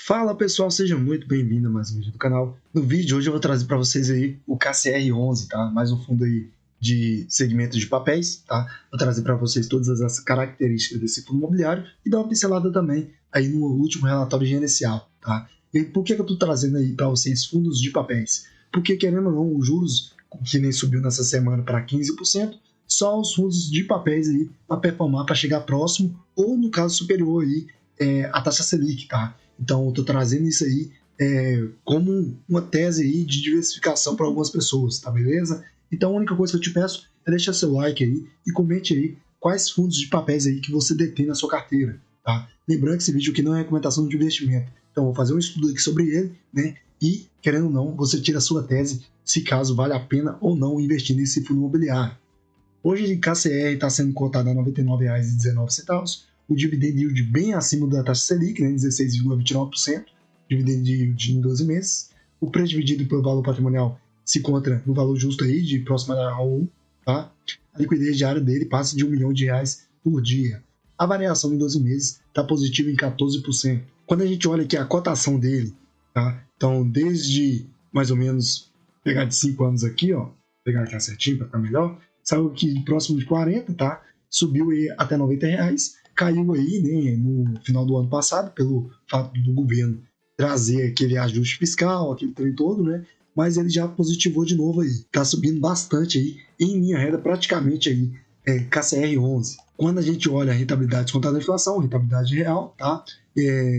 Fala pessoal, seja muito bem-vindo a mais um vídeo do canal. No vídeo de hoje eu vou trazer para vocês aí o KCR11, tá? Mais um fundo aí de segmento de papéis, tá? Vou trazer para vocês todas as características desse fundo imobiliário e dar uma pincelada também aí no último relatório gerencial, tá? E por que eu tô trazendo aí para vocês fundos de papéis? Porque querendo ou não, os juros que nem subiu nessa semana para 15%, só os fundos de papéis aí para performar, para chegar próximo ou no caso superior aí a taxa Selic, tá? Então, eu estou trazendo isso aí como uma tese aí de diversificação para algumas pessoas, tá beleza? Então, a única coisa que eu te peço é deixar seu like aí e comente aí quais fundos de papéis aí que você detém na sua carteira, tá? Lembrando que esse vídeo aqui não é recomendação de investimento. Então, eu vou fazer um estudo aqui sobre ele, né? E, querendo ou não, você tira a sua tese se caso vale a pena ou não investir nesse fundo imobiliário. Hoje, o KCR está sendo cotado a R$ 99,19. O dividend yield bem acima da taxa Selic, né, 16,29%, dividend yield em 12 meses. O preço dividido pelo valor patrimonial se encontra no valor justo aí de próximo a 1, tá? A liquidez diária dele passa de R$ 1 milhão por dia. A variação em 12 meses está positiva em 14%. Quando a gente olha aqui a cotação dele, tá? Então, desde mais ou menos, pegar de 5 anos aqui, ó, pegar aqui certinho para ficar melhor, saiu aqui próximo de 40, tá? Subiu aí até R$ 90, caiu aí, né, no final do ano passado, pelo fato do governo trazer aquele ajuste fiscal, aquele trem todo, né? Mas ele já positivou de novo aí, tá subindo bastante aí, em linha reta praticamente aí, KCR11. Quando a gente olha a rentabilidade descontada da inflação, rentabilidade real, tá?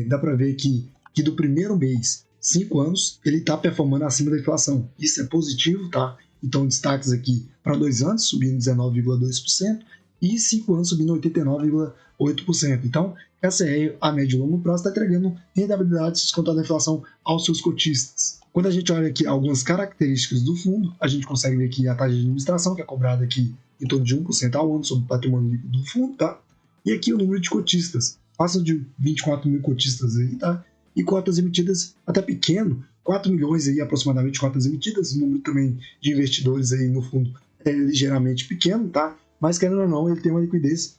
Dá para ver que do primeiro mês, 5 anos, ele tá performando acima da inflação. Isso é positivo, tá? Então, destaques aqui para 2 anos, subindo 19,2%, e 5 anos subindo 89,8%. Então, KCR a médio e longo prazo está entregando rentabilidade descontada da inflação aos seus cotistas. Quando a gente olha aqui algumas características do fundo, a gente consegue ver aqui a taxa de administração, que é cobrada aqui em torno de 1% ao ano sobre o patrimônio líquido do fundo, tá? E aqui o número de cotistas, passa de 24 mil cotistas aí, tá? E cotas emitidas até pequeno, 4 milhões aí aproximadamente cotas emitidas, o número também de investidores aí no fundo é ligeiramente pequeno, tá? Mas querendo ou não, ele tem uma liquidez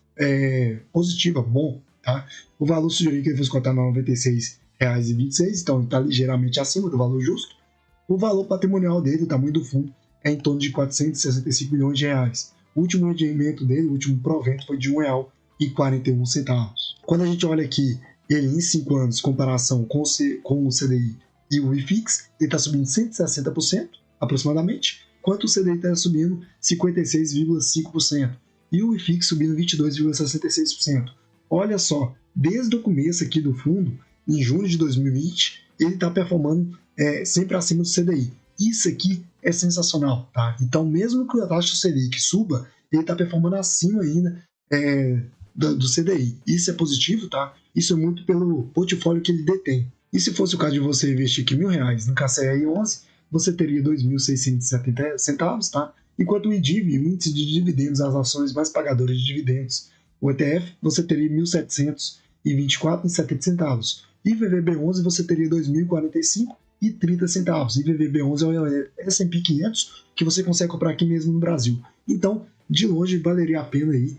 positiva, bom, tá? O valor sugerido que ele fosse cotar R$ 96,26, então ele está ligeiramente acima do valor justo. O valor patrimonial dele, o tamanho do fundo, é em torno de 465 milhões de reais. O último rendimento dele, o último provento, foi de R$ 1,41. Quando a gente olha aqui, ele em 5 anos, comparação com o CDI e o IFIX, ele está subindo 160% aproximadamente, enquanto o CDI está subindo 56,5% e o IFIX subindo 22,66%. Olha só, desde o começo aqui do fundo, em junho de 2020, ele está performando sempre acima do CDI. Isso aqui é sensacional, tá? Então, mesmo que a taxa Selic suba, ele está performando acima ainda do CDI. Isso é positivo, tá? Isso é muito pelo portfólio que ele detém. E se fosse o caso de você investir aqui R$ 1.000 no KCR11, você teria 2.670 centavos, tá? Enquanto o IDIV, o índice de dividendos, as ações mais pagadoras de dividendos, o ETF, você teria 1.724,70 centavos. E VVB11 você teria 2.045,30 centavos. E VVB11 é o S&P 500 que você consegue comprar aqui mesmo no Brasil. Então, de longe, valeria a pena aí,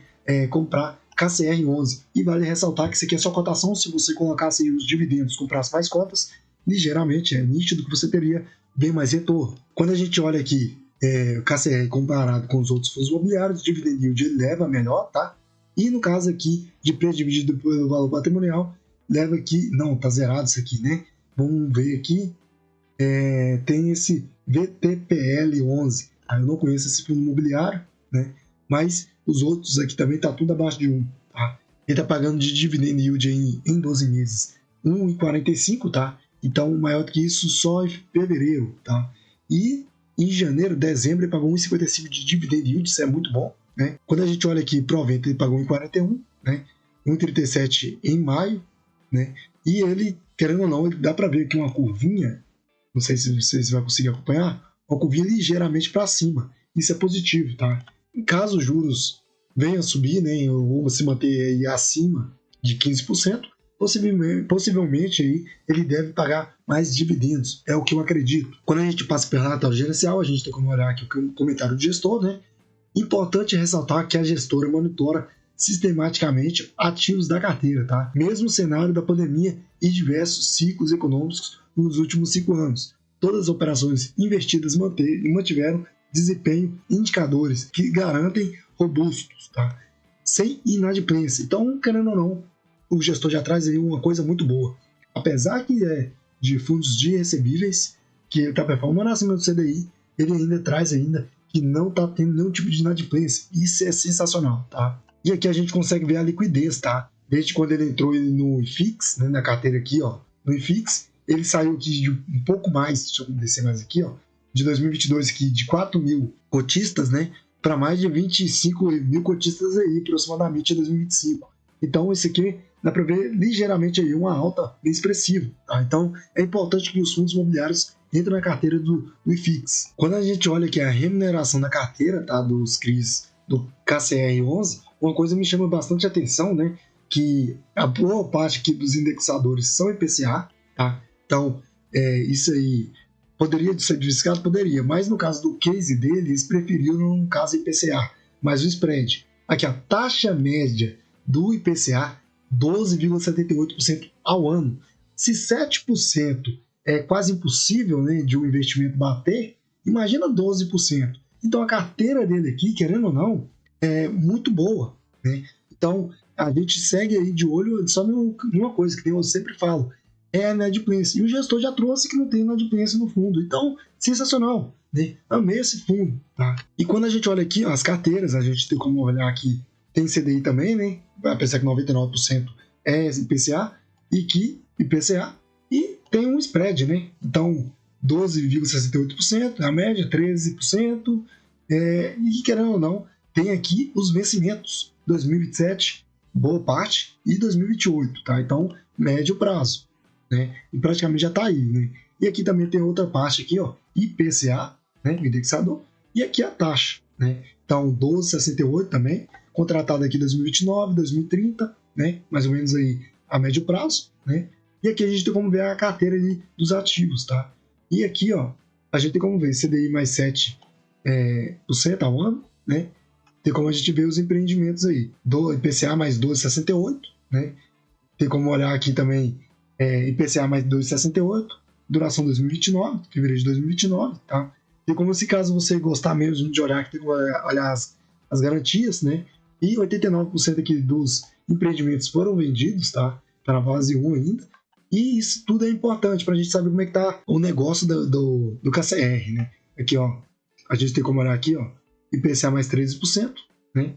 comprar KCR11. E vale ressaltar que isso aqui é só cotação. Se você colocasse aí os dividendos, comprasse mais cotas, ligeiramente é nítido que você teria bem mais retorno. Quando a gente olha aqui o KCR comparado com os outros fundos imobiliários, o dividend yield ele leva melhor, tá? E no caso aqui de preço dividido pelo valor patrimonial, leva aqui, não, tá zerado isso aqui, né? Vamos ver aqui, tem esse VTPL11, eu não conheço esse fundo imobiliário, né? Mas os outros aqui também tá tudo abaixo de 1, tá? Ele tá pagando de dividend yield em 12 meses 1,45, tá? Então, maior do que isso só em fevereiro, tá? E em janeiro, dezembro, ele pagou 1,55 de dividend yield, isso é muito bom, né? Quando a gente olha aqui, Provento, ele pagou 1,41, né? 1,37 em maio, né? E ele, querendo ou não, ele dá para ver aqui uma curvinha, não sei se vocês vão conseguir acompanhar, uma curvinha ligeiramente para cima. Isso é positivo, tá? Em caso os juros venham a subir, né, ou se manter aí acima de 15%, possivelmente aí ele deve pagar mais dividendos, é o que eu acredito. Quando a gente passa pelo relatório gerencial, a gente tem como olhar aqui o comentário do gestor, né? Importante ressaltar que a gestora monitora sistematicamente ativos da carteira, tá? Mesmo no cenário da pandemia e diversos ciclos econômicos nos últimos 5 anos. Todas as operações investidas mantiveram desempenho e indicadores que garantem robustos, tá? Sem inadimplência. Então, querendo ou não, o gestor já traz aí uma coisa muito boa. Apesar que é de fundos de recebíveis, que ele está performando acima do CDI, ele ainda traz ainda que não está tendo nenhum tipo de inadimplência. Isso é sensacional, tá? E aqui a gente consegue ver a liquidez, tá? Desde quando ele entrou no IFIX, né, na carteira aqui, ó, no IFIX, ele saiu aqui de um pouco mais, deixa eu descer mais aqui, ó, de 2022 aqui, de 4 mil cotistas, né, para mais de 25 mil cotistas aí, aproximadamente em 2025. Então, esse aqui dá para ver ligeiramente aí uma alta bem expressiva, tá? Então, é importante que os fundos imobiliários entrem na carteira do IFIX. Quando a gente olha aqui a remuneração da carteira, tá, dos CRIs do KCR11, uma coisa me chama bastante atenção, né, que a boa parte aqui dos indexadores são IPCA, tá? Então, isso aí poderia ser diversificado? Poderia, mas no caso do case dele, eles preferiram no caso IPCA, mas o spread. Aqui a taxa média do IPCA, 12,78% ao ano. Se 7% é quase impossível, né, de um investimento bater, imagina 12%. Então a carteira dele aqui, querendo ou não, é muito boa, né? Então a gente segue aí de olho só numa coisa que eu sempre falo, é a inadimplência. E o gestor já trouxe que não tem inadimplência no fundo. Então, sensacional, né? Amei esse fundo, tá? E quando a gente olha aqui, ó, as carteiras, a gente tem como olhar aqui, tem CDI também, né? Vai pensar que 99% é IPCA e que IPCA, e tem um spread, né? Então, 12,68%, a média 13%, e querendo ou não, tem aqui os vencimentos, 2027, boa parte, e 2028, tá? Então, médio prazo, né? E praticamente já está aí, né? E aqui também tem outra parte aqui, ó, IPCA, né? O indexador, e aqui a taxa, né? Então, 12,68 também, contratado aqui 2029, 2030, né? Mais ou menos aí a médio prazo, né? E aqui a gente tem como ver a carteira ali dos ativos, tá? E aqui, ó, a gente tem como ver CDI mais 7% ao ano, né? Tem como a gente ver os empreendimentos aí, do IPCA mais 12,68, né? Tem como olhar aqui também IPCA mais 2,68, duração 2029, fevereiro de 2029, tá? Tem como, se caso você gostar mesmo de olhar, tem como olhar as garantias, né? E 89% aqui dos empreendimentos foram vendidos, tá? Tá na fase 1 ainda. E isso tudo é importante para a gente saber como é que tá o negócio do KCR, né? Aqui, ó, a gente tem como olhar aqui, ó, IPCA mais 13%, né?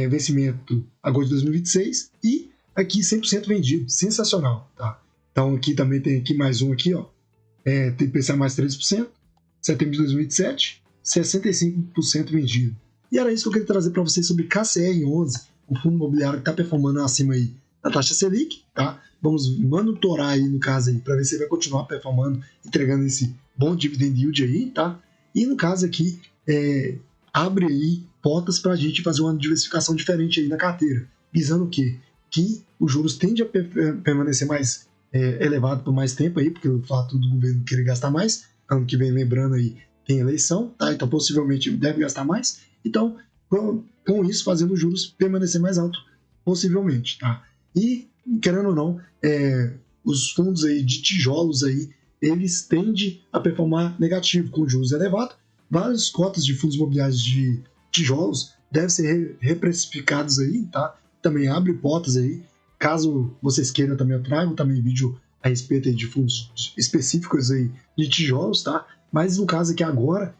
Vencimento agosto de 2026 e aqui 100% vendido, sensacional, tá? Então aqui também tem aqui mais um aqui, ó, tem IPCA mais 13%, setembro de 2027, 65% vendido. E era isso que eu queria trazer para vocês sobre KCR11, o fundo imobiliário que está performando acima aí da taxa Selic, tá? Vamos monitorar aí no caso aí para ver se ele vai continuar performando, entregando esse bom dividend yield aí, tá? E no caso aqui, abre aí portas para a gente fazer uma diversificação diferente aí na carteira, visando o quê? Que os juros tendem a permanecer mais elevado por mais tempo aí, porque o fato do governo querer gastar mais, ano que vem, lembrando aí, tem eleição, tá? Então possivelmente deve gastar mais. Então, com isso, fazendo os juros permanecer mais alto, possivelmente, tá? E, querendo ou não, os fundos aí de tijolos aí, eles tendem a performar negativo com juros elevados. Várias cotas de fundos imobiliários de tijolos devem ser reprecificados aí, tá? Também abre portas aí. Caso vocês queiram também, eu trago também vídeo a respeito aí de fundos específicos aí de tijolos, tá? Mas no caso aqui agora,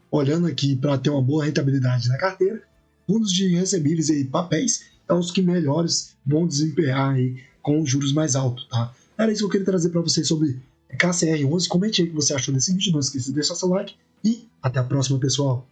olhando aqui para ter uma boa rentabilidade na carteira, fundos de recebíveis e papéis são os que melhores vão desempenhar aí com juros mais altos, tá? Era isso que eu queria trazer para vocês sobre KCR11. Comente aí o que você achou desse vídeo, não esqueça de deixar seu like e até a próxima, pessoal!